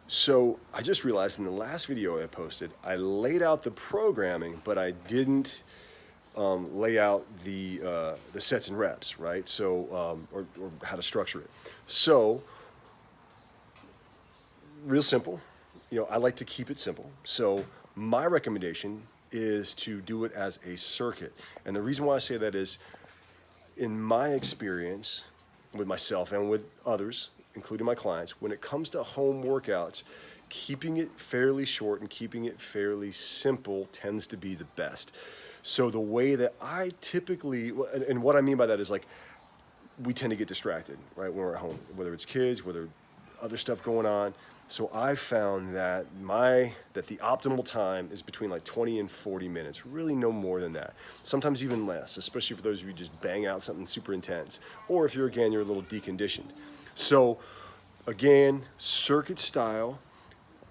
So I just realized in the last video I posted, I laid out the programming, but I didn't lay out the sets and reps, right? So or how to structure it. So real simple. I like to keep it simple. So my recommendation is to do it as a circuit, and the reason why I say that is, in my experience with myself and with others, including my clients, when it comes to home workouts, keeping it fairly short and keeping it fairly simple tends to be the best. So the way that I typically, and what I mean by that is, like, we tend to get distracted, right, when we're at home, whether it's kids, whether other stuff going on. So I found that the optimal time is between like 20 and 40 minutes, really no more than that. Sometimes even less, especially for those of you who just bang out something super intense, or if you're a little deconditioned. So again, circuit style,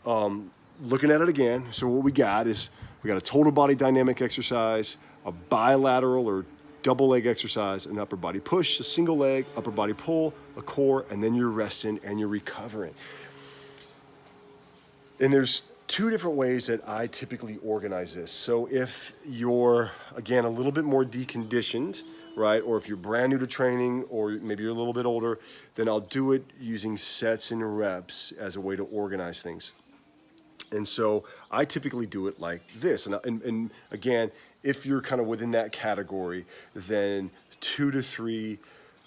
looking at it again. So what we got is, we got a total body dynamic exercise, a bilateral or double leg exercise, an upper body push, a single leg, upper body pull, a core, and then you're resting and you're recovering. And there's two different ways that I typically organize this. So if you're, again, a little bit more deconditioned, right, or if you're brand new to training, or maybe you're a little bit older, then I'll do it using sets and reps as a way to organize things. And so I typically do it like this. And again, if you're kind of within that category, then 2 to 3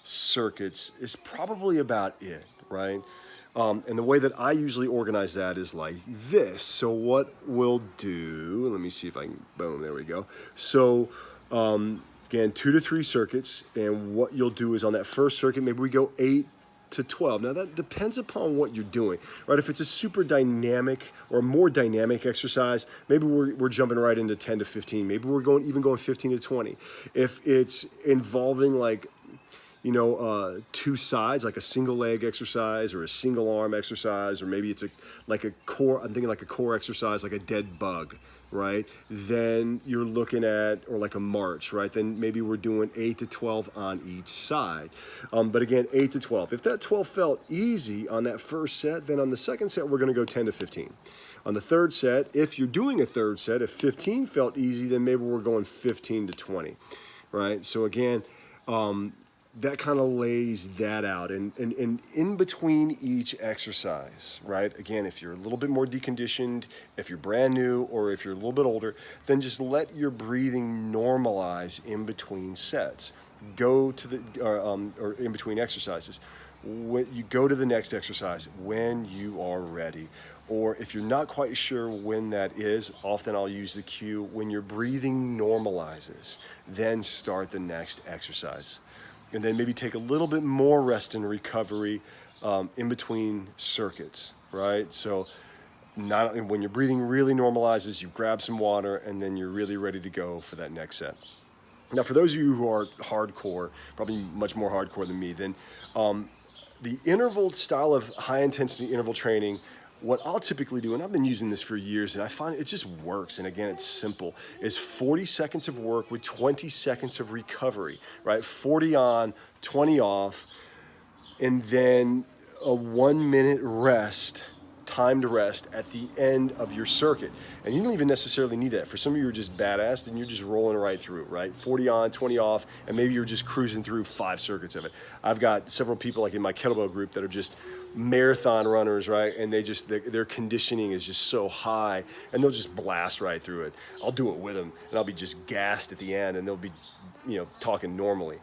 circuits is probably about it, right? And the way that I usually organize that is like this. So what we'll do, let me see if I can, boom, there we go. So again, 2 to 3 circuits. And what you'll do is, on that first circuit, maybe we go 8 to 12. Now that depends upon what you're doing, right? If it's a super dynamic or more dynamic exercise, maybe we're jumping right into 10 to 15. Maybe we're going 15 to 20. If it's involving like, 2 sides, like a single leg exercise or a single arm exercise, or maybe it's like a core, I'm thinking like a core exercise, like a dead bug, right? Then you're looking at, or like a march, right? Then maybe we're doing 8 to 12 on each side. But again, 8 to 12. If that 12 felt easy on that first set, then on the second set, we're gonna go 10 to 15. On the third set, if you're doing a third set, if 15 felt easy, then maybe we're going 15 to 20, right? So again, that kind of lays that out. And in between each exercise, right? Again, if you're a little bit more deconditioned, if you're brand new, or if you're a little bit older, then just let your breathing normalize in between sets. Go to the, or in between exercises. When you go to the next exercise when you are ready. Or if you're not quite sure when that is, often I'll use the cue, when your breathing normalizes, then start the next exercise. And then maybe take a little bit more rest and recovery in between circuits, right? So when your breathing really normalizes, you grab some water, and then you're really ready to go for that next set. Now, for those of you who are hardcore, probably much more hardcore than me, then the interval style of high intensity interval training, what I'll typically do, and I've been using this for years, and I find it just works, and again, it's simple, is 40 seconds of work with 20 seconds of recovery, right? 40 on, 20 off, and then a 1-minute rest, timed rest at the end of your circuit. And you don't even necessarily need that. For some of you who are just badass, and you're just rolling right through, right? 40 on, 20 off, and maybe you're just cruising through 5 circuits of it. I've got several people like in my kettlebell group that are just marathon runners, right? And their conditioning is just so high, and they'll just blast right through it. I'll do it with them, and I'll be just gassed at the end, and they'll be, talking normally.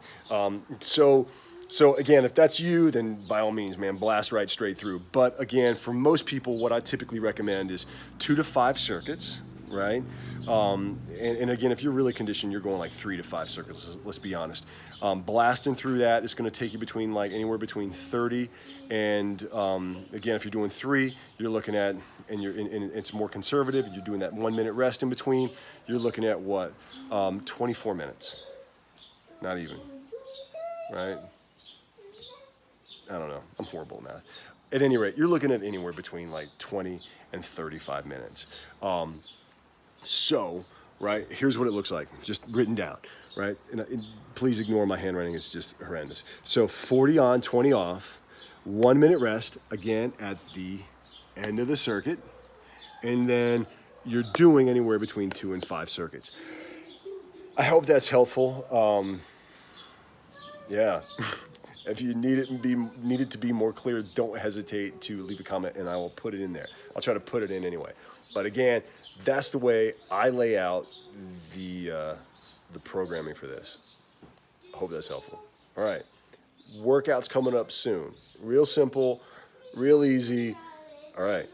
So again, if that's you, then by all means, man, blast right straight through. But again, for most people, what I typically recommend is 2 to 5 circuits, right? And again, if you're really conditioned, you're going like 3 to 5 circuits, let's be honest. Blasting through that is going to take you between like anywhere between 30 and, again, if you're doing 3, you're looking at, and it's more conservative, and you're doing that 1-minute rest in between, you're looking at what? 24 minutes. Not even, right? I don't know. I'm horrible at math. At any rate, you're looking at anywhere between like 20 and 35 minutes. So, right, here's what it looks like, just written down, right? And please ignore my handwriting. It's just horrendous. So 40 on, 20 off, 1-minute rest, again, at the end of the circuit, and then you're doing anywhere between 2 and 5 circuits. I hope that's helpful. Yeah. If you need it to be more clear, don't hesitate to leave a comment, and I will put it in there. I'll try to put it in anyway. But again, that's the way I lay out the programming for this. I hope that's helpful. All right, workouts coming up soon. Real simple, real easy. All right.